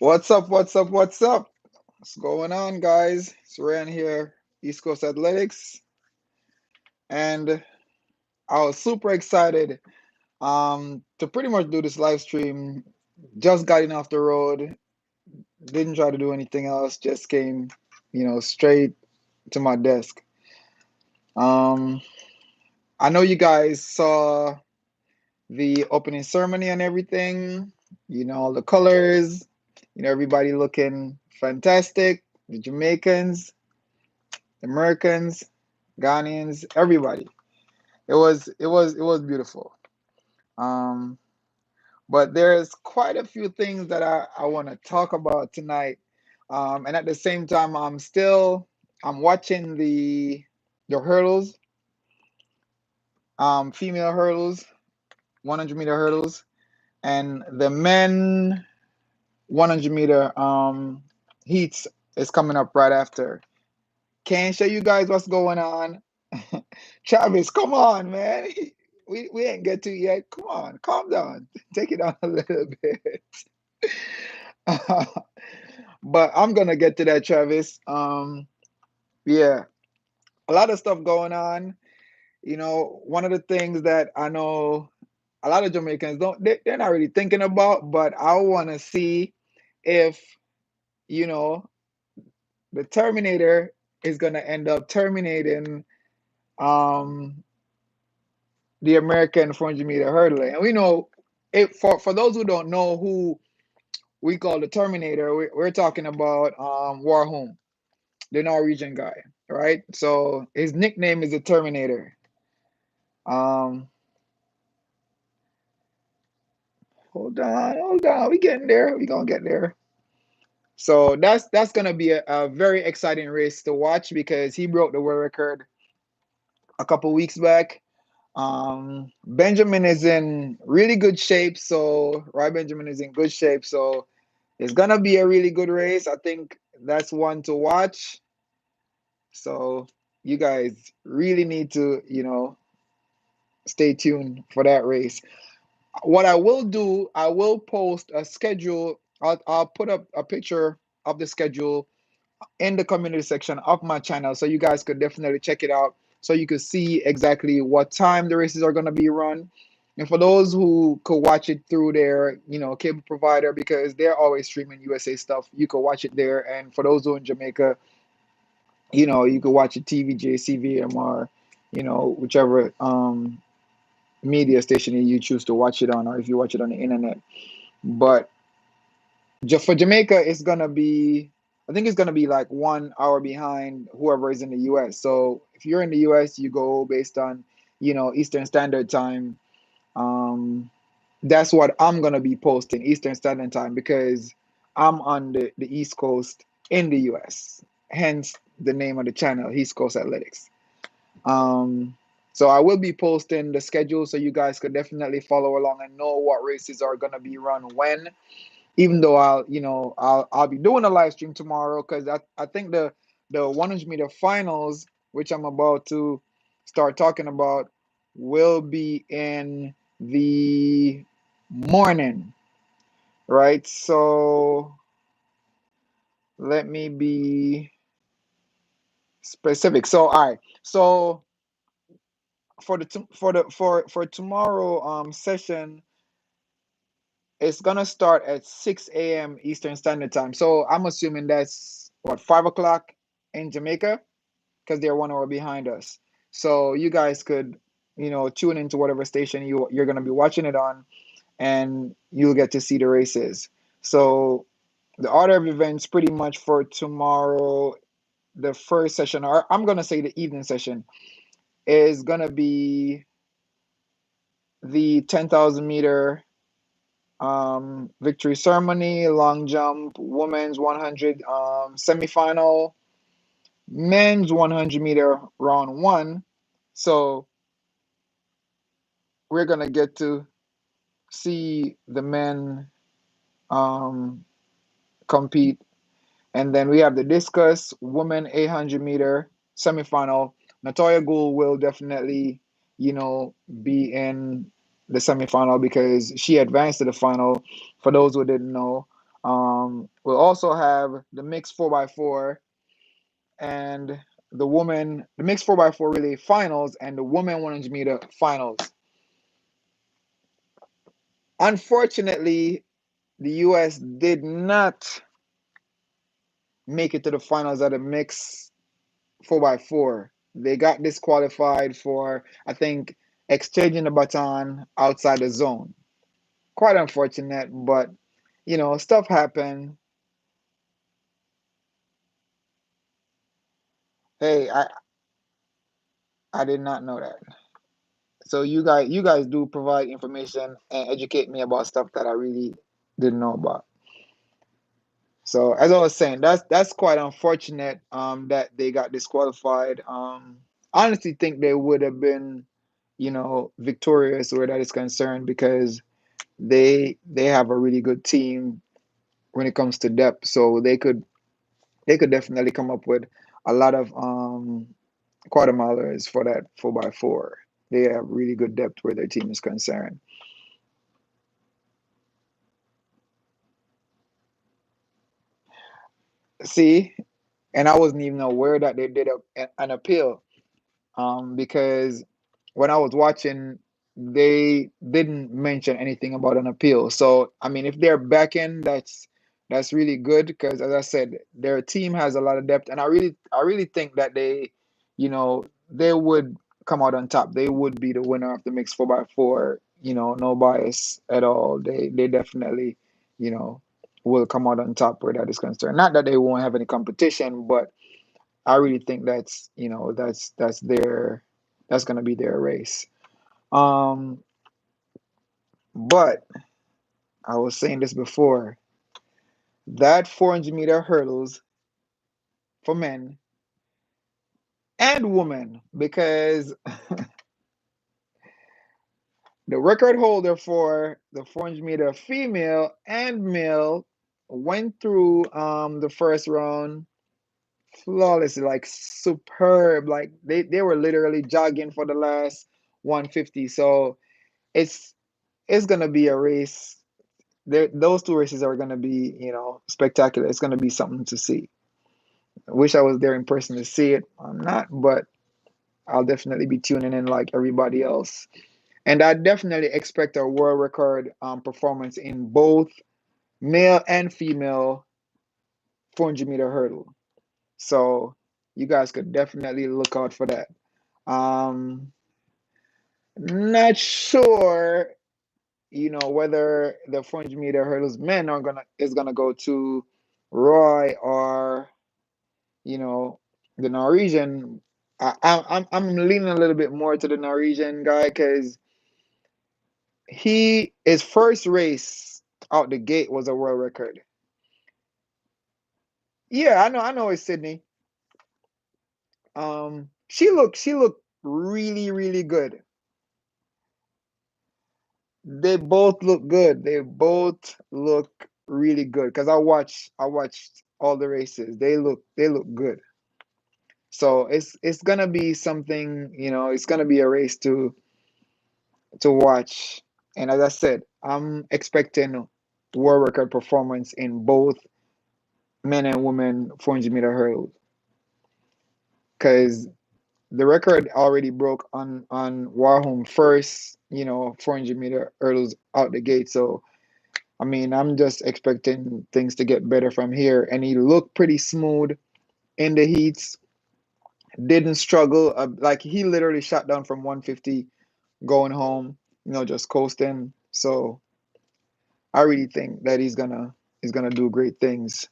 What's up? What's up? What's up? What's going on, guys? It's Ryan here, East Coast Athletics, and I was super excited to pretty much do this live stream. Just got in off the road, didn't try to do anything else, just came, straight to my desk. Um, I know you guys saw the opening ceremony and everything. All the colors. Everybody looking fantastic. The Jamaicans, the Americans, Ghanaians, everybody. It was beautiful. Um, but there's quite a few things that I want to talk about tonight. And at the same time, I'm watching the hurdles, female hurdles, 100-meter hurdles, and the men 100-meter heats is coming up right after. Can show you guys what's going on. Travis, come on, man. We ain't get to it yet. Come on, calm down. Take it down a little bit. But I'm gonna get to that, Travis. Yeah, a lot of stuff going on. One of the things that I know a lot of Jamaicans they're not really thinking about, but I want to see if you know the Terminator is gonna end up terminating um the American 400-meter hurdler. And we know it for those who don't know who we call the Terminator, we're talking about Warholm, the Norwegian guy, right? So his nickname is the Terminator. Um, hold on, we getting there. We gonna get there. So that's gonna be a very exciting race to watch because he broke the world record a couple weeks back. Benjamin is in really good shape, so Roy Benjamin is in good shape, so it's gonna be a really good race. I think that's one to watch. So you guys really need to, stay tuned for that race. What I will do, I will post a schedule. I'll put up a picture of the schedule in the community section of my channel, so you guys could definitely check it out. So you could see exactly what time the races are gonna be run. And for those who could watch it through their, cable provider, because they're always streaming USA stuff, you could watch it there. And for those who are in Jamaica, you could watch it TVJ, CVMR, whichever media station you choose to watch it on, or if you watch it on the internet. But just for Jamaica, I think it's gonna be like 1 hour behind whoever is in the US. So if you're in the US, you go based on, Eastern Standard Time. Um, that's what I'm gonna be posting, Eastern Standard Time, because I'm on the East Coast in the US. Hence the name of the channel, East Coast Athletics. Um, so I will be posting the schedule so you guys could definitely follow along and know what races are gonna be run when. Even though I'll be doing a live stream tomorrow because I think the 100-meter finals, which I'm about to start talking about, will be in the morning, right? So let me be specific. So all right, so for tomorrow session, it's gonna start at 6 a.m. Eastern Standard Time. So I'm assuming that's what, 5 o'clock in Jamaica, because they're 1 hour behind us. So you guys could, tune into whatever station you're gonna be watching it on, and you'll get to see the races. So the order of events pretty much for tomorrow, the first session, or I'm gonna say the evening session, is gonna be the 10,000-meter victory ceremony, long jump, women's 100 semifinal, men's 100-meter round one. So we're gonna get to see the men um, compete, and then we have the discus women 800-meter semifinal. Natoya Gould will definitely, be in the semifinal because she advanced to the final. For those who didn't know, We'll also have the mixed 4x4 and the mixed 4x4 relay finals and the women 100-meter finals. Unfortunately, the U.S. did not make it to the finals of the mixed 4x4. They got disqualified for, I think, exchanging the baton outside the zone. Quite unfortunate, but stuff happened. Hey, I did not know that. So you guys do provide information and educate me about stuff that I really didn't know about. So as I was saying, that's quite unfortunate that they got disqualified. I honestly think they would have been, victorious where that is concerned because they have a really good team when it comes to depth. So they could definitely come up with a lot of quarter milers for that 4x4. They have really good depth where their team is concerned. See, and I wasn't even aware that they did an appeal. Because when I was watching, they didn't mention anything about an appeal. So I mean, if they're backing, that's really good because, as I said, their team has a lot of depth, and I really think that they would come out on top. They would be the winner of the mixed 4x4. No bias at all. They definitely, you know, will come out on top where that is concerned. Not that they won't have any competition, but I really think that's gonna be their race. Um, but I was saying this before, that 400-meter hurdles for men and women, because the record holder for the 400-meter female and male went through the first round flawlessly, like superb. Like they were literally jogging for the last 150. So it's it's gonna be a race. Those two races are gonna be, spectacular. It's gonna be something to see. I wish I was there in person to see it. I'm not, but I'll definitely be tuning in like everybody else. And I definitely expect a world record performance in both male and female 400-meter hurdle. So you guys could definitely look out for that. Um, Not sure whether the 400-meter hurdles men is gonna go to Roy or you know the Norwegian. I'm leaning a little bit more to the Norwegian guy because his first race out the gate was a world record. Yeah, I know it's Sydney. She looked really really good. They both look good. They both look really good because I watched all the races. They look good. So it's gonna be something, it's gonna be a race to watch. And as I said, I'm expecting world record performance in both men and women 400-meter hurdles because the record already broke on Warholm first, 400-meter hurdles out the gate. So I mean, I'm just expecting things to get better from here. And he looked pretty smooth in the heats. Didn't struggle. Like he literally shot down from 150 going home. Just coasting. So I really think that he's gonna do great things.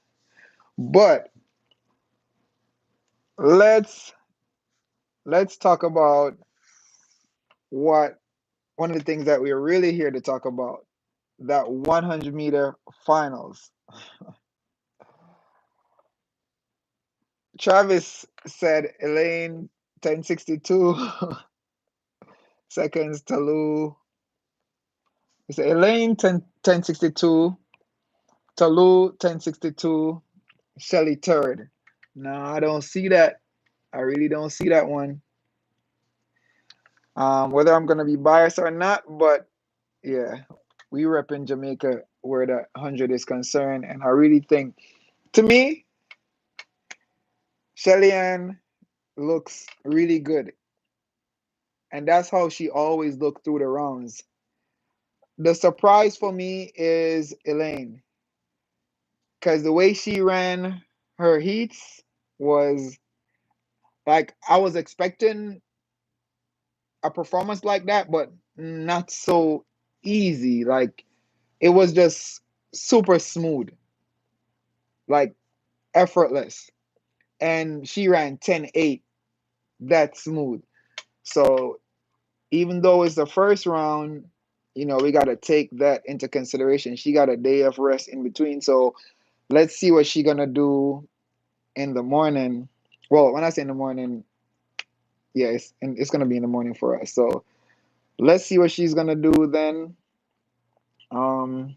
But let's let's talk about what one of the things that we're really here to talk about. That 100-meter finals. Travis said Elaine 1062 seconds. Talu. He said Elaine 1062. Talu 1062. Shelly third. No, I don't see that. I really don't see that one. Whether I'm gonna be biased or not, but yeah, we rep in Jamaica where the 100 is concerned. And I really think, to me, Shelly-Ann looks really good. And that's how she always looked through the rounds. The surprise for me is Elaine, because the way she ran her heats was like I was expecting a performance like that, but not so easy. Like it was just super smooth, like effortless. And she ran 10-8, that smooth. So even though it's the first round, we got to take that into consideration. She got a day of rest in between. So let's see what she gonna do in the morning. Well, when I say in the morning, yeah, it's gonna be in the morning for us. So let's see what she's gonna do then. Um,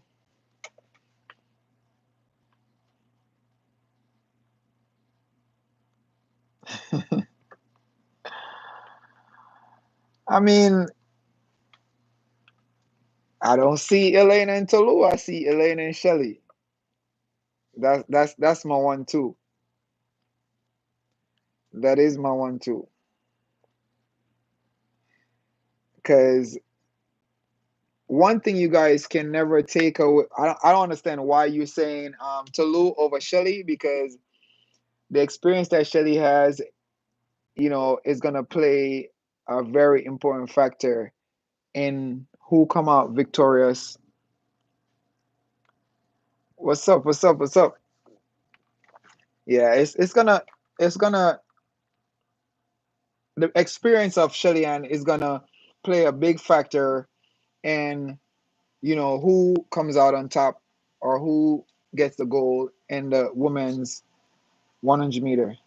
I mean, I don't see Elaine and Tolu. I see Elaine and Shelly. That's my one too. That is my one too. Because one thing you guys can never take away. I don't understand why you're saying Tolu over Shelly, because the experience that Shelly has, is gonna play a very important factor in who come out victorious. What's up? What's up? What's up? Yeah, it's gonna the experience of Shelly-Ann is gonna play a big factor in who comes out on top or who gets the gold in the women's 100 meter.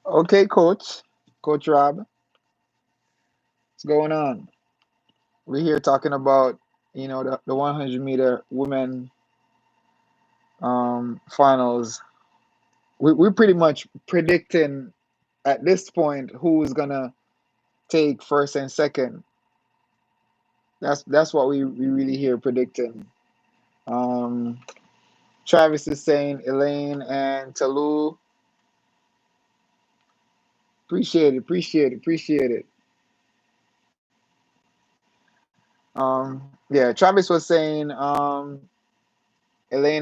Okay, Coach Rob, what's going on? We're here talking about the 100 meter women finals. We're pretty much predicting at this point who's gonna take first and second. That's what we really here predicting. Um, Travis is saying Elaine and Talu. Appreciate it, appreciate it, appreciate it. Yeah, Travis was saying Elaine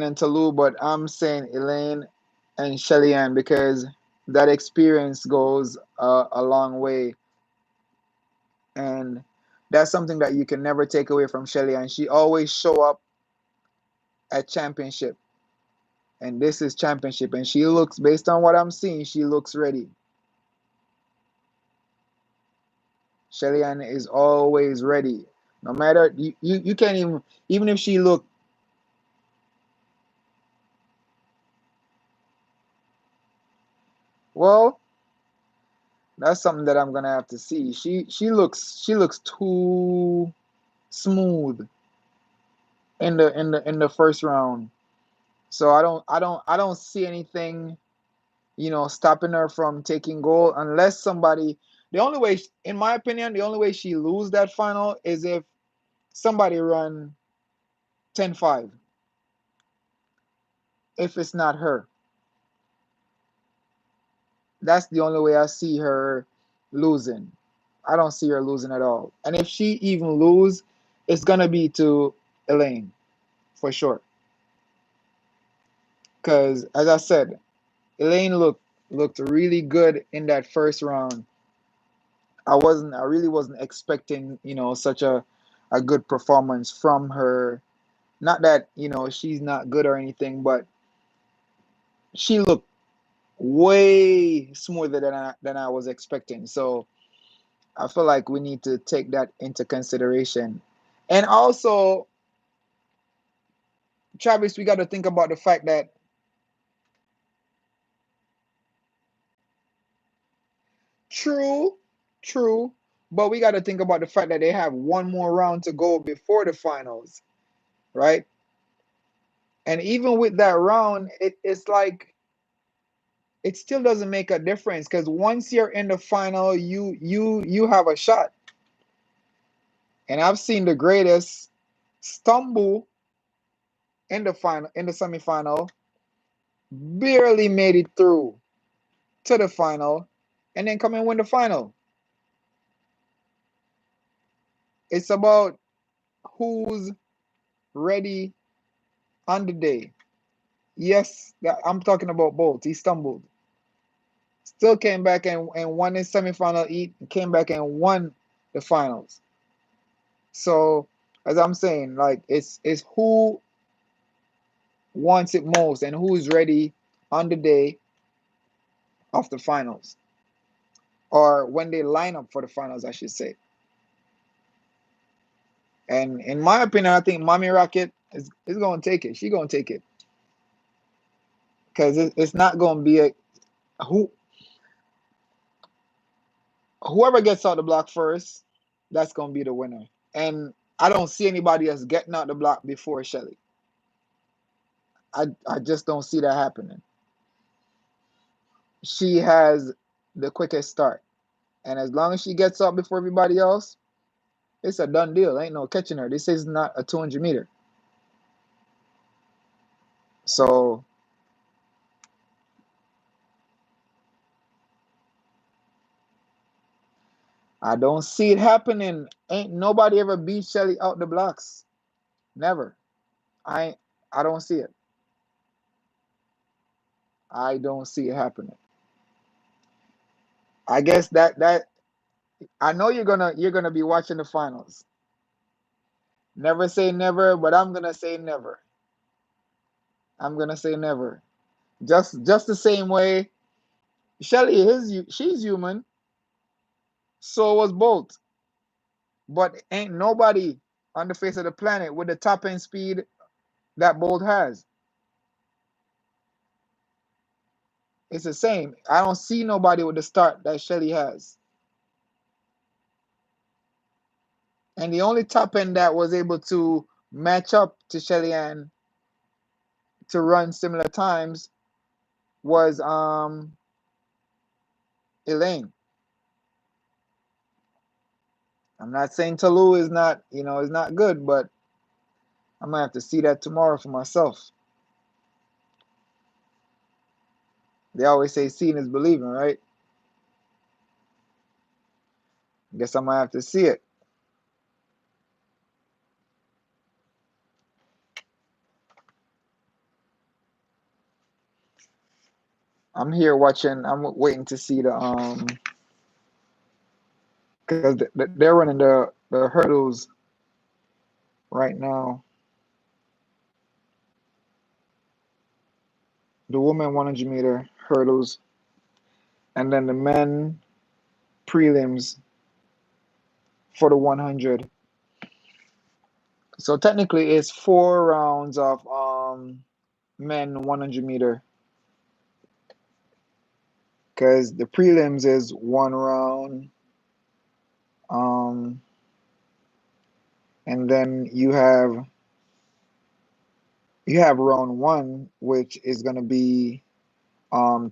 and Talu, but I'm saying Elaine and Shelly-Ann because that experience goes a long way, and that's something that you can never take away from Shelly-Ann. She always show up at championship, and this is championship, and she looks, based on what I'm seeing, she looks ready. Shelly-Ann is always ready. No matter you can't even if she look. Well, that's something that I'm gonna have to see. She looks too smooth in the first round. So I don't see anything, stopping her from taking gold unless somebody. The only way, in my opinion, the only way she lose that final is if somebody run 10-5. If it's not her, that's the only way I see her losing. I don't see her losing at all. And if she even lose, it's gonna be to Elaine for sure. Because as I said, Elaine looked really good in that first round. I really wasn't expecting, such a good performance from her. Not that, she's not good or anything, but she looked way smoother than I was expecting. So I feel like we need to take that into consideration. And also, Travis, we got to think about the fact that true, true, but we got to think about the fact that they have one more round to go before the finals, right? And even with that round, it's like it still doesn't make a difference because once you're in the final, you have a shot. And I've seen the greatest stumble in the final, in the semifinal, barely made it through to the final, and then come and win the final. It's about who's ready on the day. Yes, I'm talking about Bolt. He stumbled. Still came back and won his semifinal heat, and came back and won the finals. So as I'm saying, like it's who wants it most and who's ready on the day of the finals. Or when they line up for the finals, I should say. And in my opinion, I think Mommy Rocket is going to take it. She's going to take it because it's not going to be a who whoever gets out the block first. That's going to be the winner. And I don't see anybody else getting out the block before Shelly. I just don't see that happening. She has the quickest start, and as long as she gets up before everybody else, it's a done deal. Ain't no catching her. This is not a 200 meter. So I don't see it happening. Ain't nobody ever beat Shelly out the blocks. Never. I I don't see it. I don't see it happening. I guess that I know you're gonna be watching the finals. Never say never, but I'm gonna say never. I'm gonna say never. Just the same way Shelly is she's human. So was Bolt. But ain't nobody on the face of the planet with the top end speed that Bolt has. It's the same. I don't see nobody with the start that Shelly has. And the only top end that was able to match up to Shelly Ann to run similar times was Elaine. I'm not saying Talou is not, is not good, but I'm gonna have to see that tomorrow for myself. They always say seeing is believing, right? I guess I'm gonna have to see it. I'm here watching. I'm waiting to see the because they're running the hurdles right now. The women 100 meter hurdles, and then the men prelims for the 100. So technically, it's 4 rounds of men 100 meter because the prelims is 1 round, um, and then you have round one, which is gonna be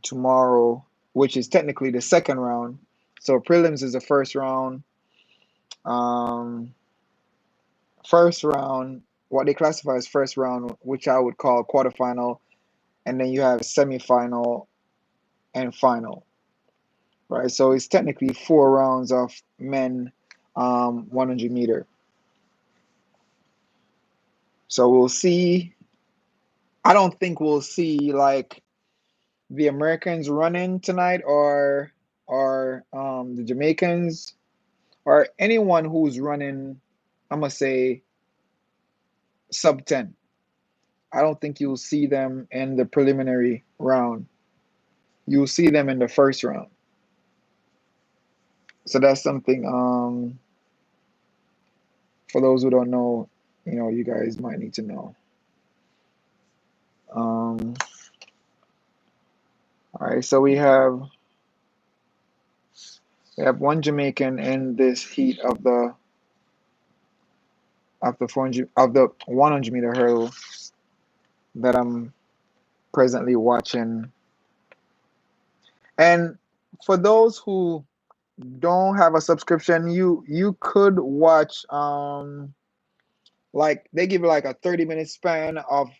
tomorrow, which is technically the second round. So prelims is the first round. Um, First round, what they classify as first round, which I would call quarterfinal, and then you have semifinal and final, right? So it's technically 4 rounds of men 100 meter. So we'll see. I don't think we'll see like the Americans running tonight or the Jamaicans or anyone who's running. I'm gonna say sub 10. I don't think you'll see them in the preliminary round. You'll see them in the first round. So that's something for those who don't know, you guys might need to know. Um, all right, so we have one Jamaican in this heat of the 400 of the 100 meter hurdle that I'm presently watching. And for those who don't have a subscription, you could watch like they give you like a 30-minute span of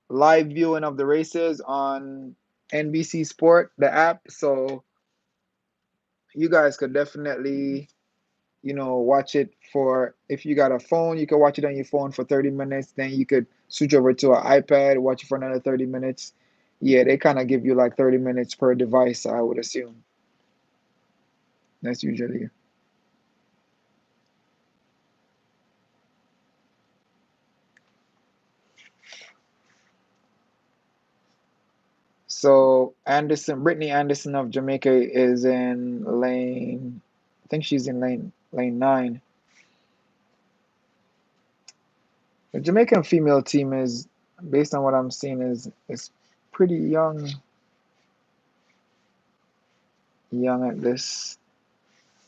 live viewing of the races on NBC Sport, the app. So you guys could definitely, watch it for, if you got a phone, you can watch it on your phone for 30 minutes. Then you could switch over to an iPad, watch it for another 30 minutes. Yeah, they kind of give you like 30 minutes per device, I would assume. That's usually. So Brittany Anderson of Jamaica is in lane, I think she's in lane 9. The Jamaican female team is, based on what I'm seeing, is pretty young at this.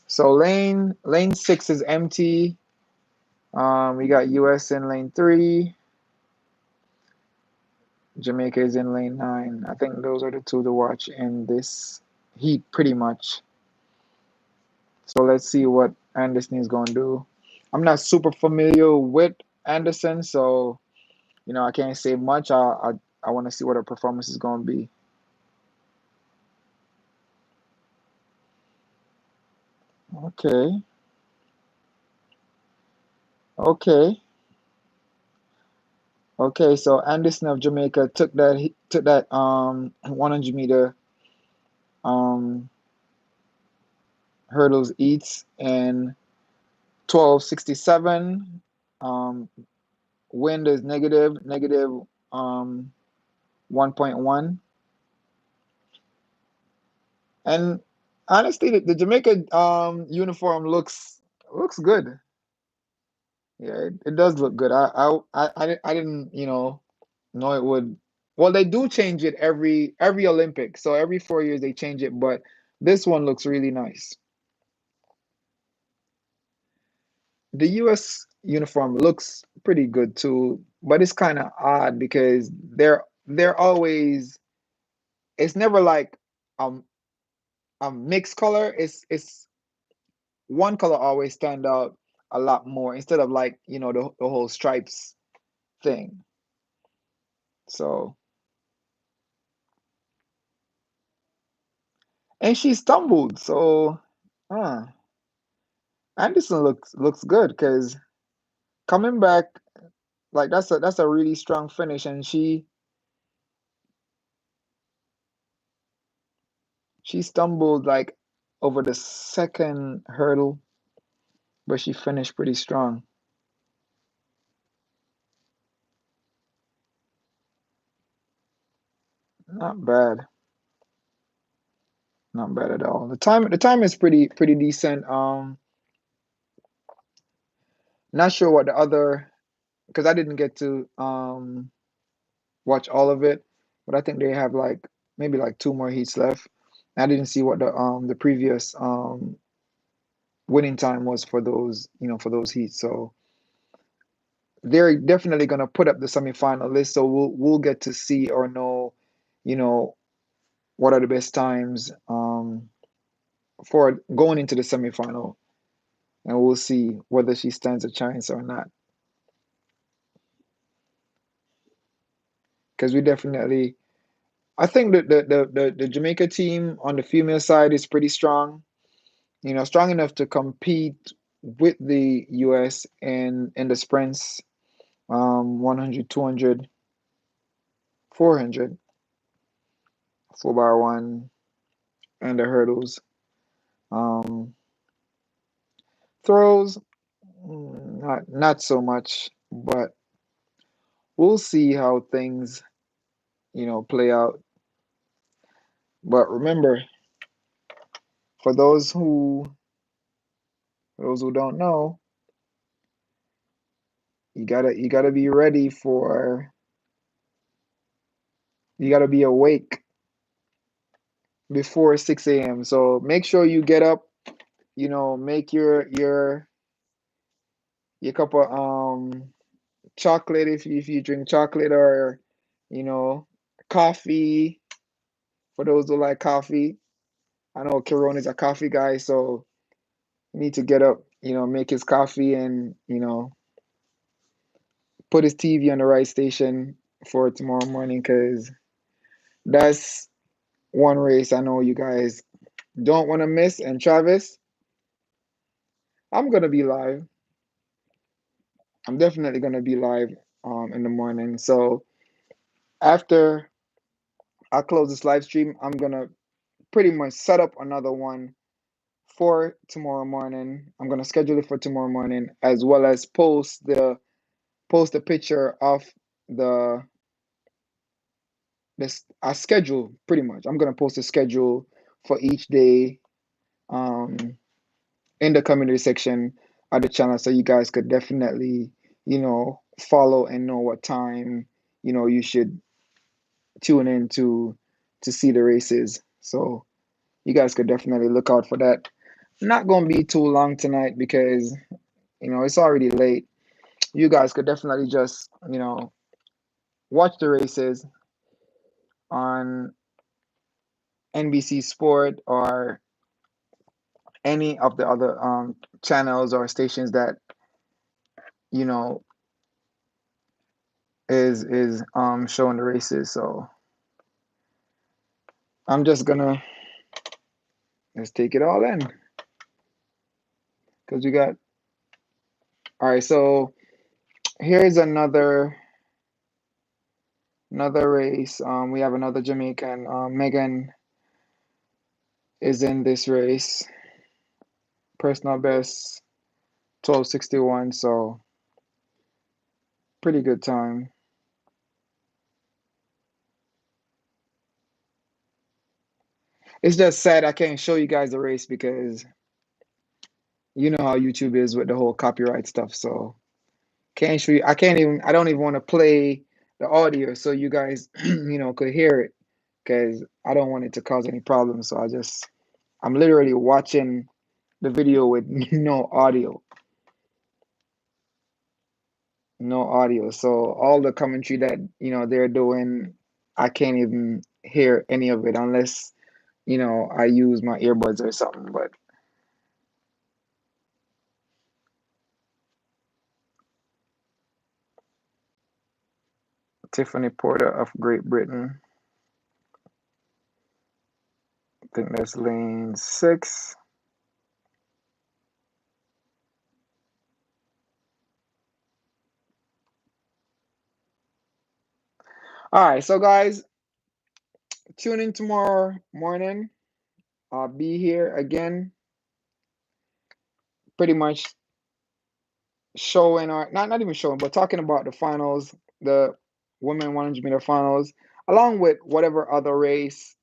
So lane 6 is empty. We got US in lane 3. Jamaica is in lane 9. I think those are the two to watch in this heat, pretty much. So let's see what Anderson is going to do. I'm not super familiar with Anderson, so I can't say much. I want to see what her performance is going to be. Okay, okay, okay. So Anderson of Jamaica took that 100-meter um hurdles eats in 12:67. Um, Wind is negative 1.1. And honestly, the Jamaica uniform looks good. Yeah, it does look good. I didn't know it would. Well, they do change it every Olympic, so every 4 years they change it. But this one looks really nice. The U.S. uniform looks pretty good too, but it's kind of odd because they're always, it's never like um a mixed color. It's one color always stand out a lot more instead of like the whole stripes thing. So, and she stumbled. So, uh, Anderson looks good because coming back, like that's a really strong finish, and she stumbled like over the second hurdle, but she finished pretty strong. Not bad, not bad at all. The time is pretty decent. Not sure what the other, because I didn't get to watch all of it, but I think they have like maybe like two more heats left. I didn't see what the previous winning time was for those heats. So they're definitely gonna put up the semifinal list. So we'll get to see or know, you know, what are the best times for going into the semifinal, and we'll see whether she stands a chance or not. Because we definitely, I think that the Jamaica team on the female side is pretty strong. Strong enough to compete with the US in the sprints, 100, 200, 400, 4x1, and the hurdles. Um, Throws, not so much, but we'll see how things, play out. But remember, for those who don't know, you gotta be ready for, you gotta be awake before 6 a.m. So make sure you get up, make your cup of chocolate if you drink chocolate, or you know coffee for those who like coffee. I know Kiron is a coffee guy, so he need to get up, make his coffee and, put his TV on the right station for tomorrow morning because that's one race I know you guys don't want to miss. And Travis, I'm gonna be live. I'm definitely gonna be live in the morning. So after I close this live stream, I'm gonna pretty much set up another one for tomorrow morning. I'm gonna schedule it for tomorrow morning as well as post a picture of the this a schedule pretty much. I'm gonna post a schedule for each day um in the community section of the channel so you guys could definitely, follow and know what time, you should tune in to see the races. So you guys could definitely look out for that. Not gonna be too long tonight because it's already late. You guys could definitely just, watch the races on NBC Sport or any of the other channels or stations that you know is showing the races. So I'm just gonna let's take it all in because we got all right. So here's another race. We have another Jamaican. Megan is in this race. Personal best 12:61. So pretty good time. It's just sad I can't show you guys the race because you know how YouTube is with the whole copyright stuff. So can't show you. I can't even. I don't even want to play the audio so you guys, could hear it because I don't want it to cause any problems. So I'm literally watching the video with no audio, no audio. So all the commentary that they're doing, I can't even hear any of it unless I use my earbuds or something. But Tiffany Porter of Great Britain, I think that's lane 6. All right, so guys, tune in tomorrow morning. I'll be here again, pretty much showing or not even showing, but talking about the finals, the women 100-meter finals, along with whatever other race,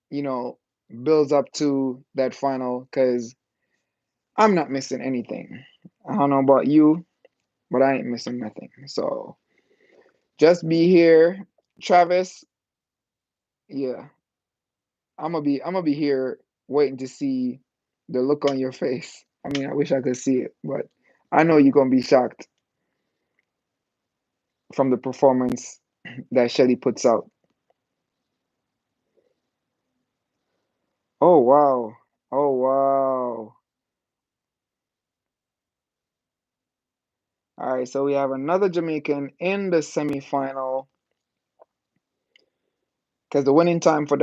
you know, builds up to that final. Because I'm not missing anything. I don't know about you, but I ain't missing nothing. So just be here, Travis. Yeah, I'm gonna be here waiting to see the look on your face. I mean, I wish I could see it, but I know you're gonna be shocked from the performance that Shelly puts out. Oh wow. Oh wow. All right, so we have another Jamaican in the semifinal because the winning time for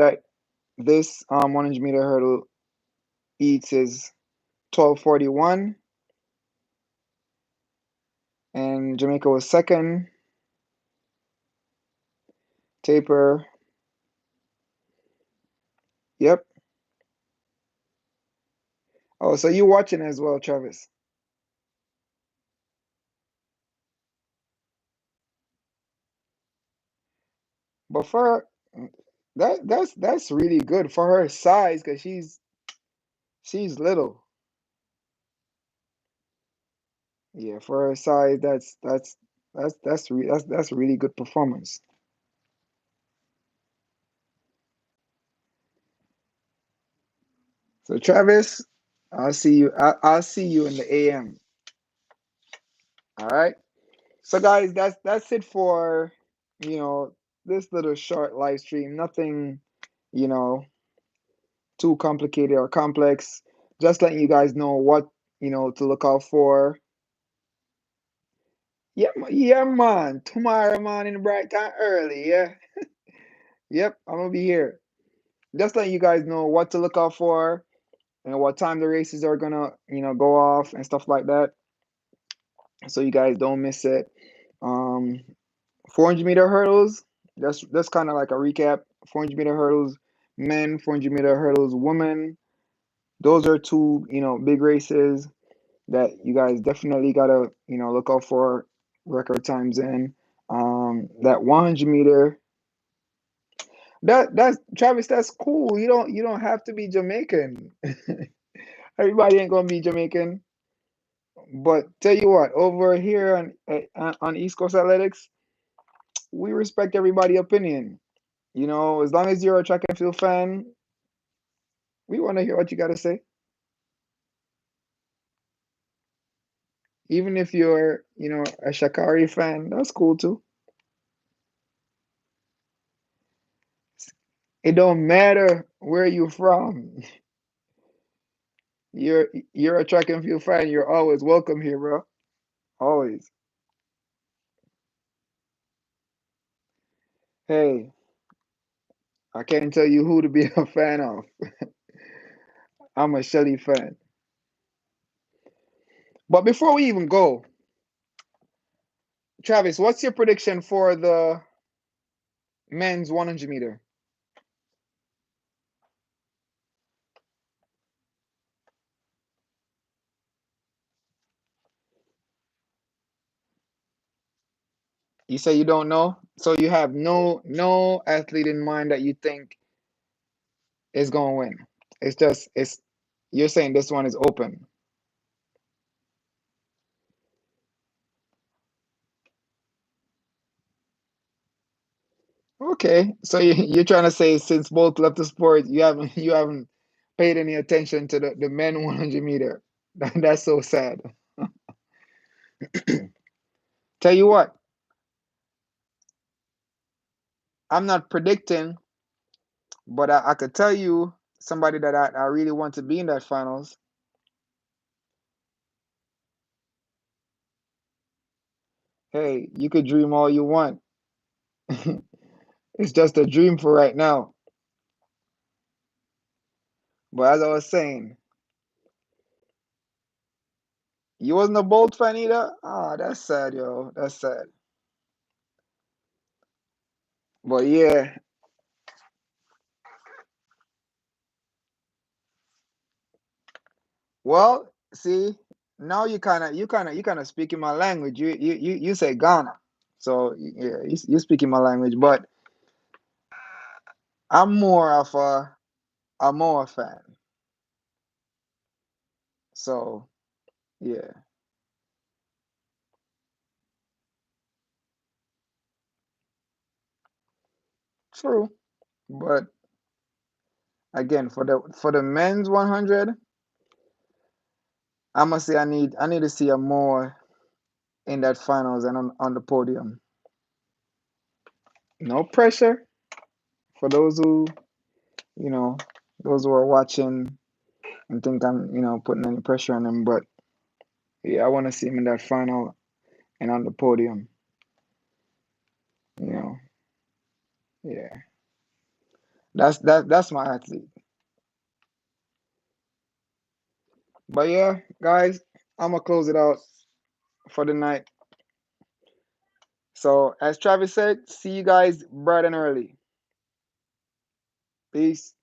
this 100-meter hurdle eats is 12:41, and Jamaica was second. Taper. Yep. Oh, so you watching as well, Travis? But for that's really good for her size because she's little. Yeah, for her size, that's a really good performance. So Travis, I'll see you in the AM. All right. So guys, that's it for you know this little short live stream. Nothing, you know, too complicated or complex. Just letting you guys know what to look out for. Yeah, yeah, man. Tomorrow morning, bright and early. Yeah, yep. I'm gonna be here. Just letting you guys know what to look out for and what time the races are gonna go off and stuff like that, so you guys don't miss it. Um, 400-meter hurdles. That's kind of like a recap. 400-meter hurdles, men. 400-meter hurdles, women. Those are two big races that you guys definitely gotta look out for record times in. That 100-meter. That's Travis. That's cool. You don't have to be Jamaican. Everybody ain't gonna be Jamaican. But tell you what, over here on East Coast Athletics, we respect everybody's opinion. As long as you're a track and field fan, we want to hear what you got to say. Even if you're, a Shakari fan, that's cool too. It don't matter where you're from. You're a track and field fan. You're always welcome here, bro. Always. Hey, I can't tell you who to be a fan of. I'm a Shelly fan. But before we even go, Travis, what's your prediction for the men's 100-meter? You say you don't know, so you have no athlete in mind that you think is going to win. It's you're saying this one is open. Okay, so you're trying to say since both left the sport, you haven't paid any attention to the men 100-meter. That's so sad. Tell you what, I'm not predicting, but I could tell you somebody that I really want to be in that finals. Hey, you could dream all you want. It's just a dream for right now. But as I was saying, you wasn't a Bolt fan either? Ah, that's sad, yo. That's sad. But yeah, well, see, now you kind of speaking my language. You say Ghana, so yeah, you speaking my language. But I'm more of a Moa fan. So yeah, true. But again, for the men's 100, I must say I need to see a more in that finals and on the podium. No pressure for those who you know those who are watching and think I'm putting any pressure on them. But yeah, I want to see him in that final and on the podium. You know, yeah, that's my athlete. But yeah, guys, I'm gonna close it out for the night. So as Travis said, see you guys bright and early. Peace.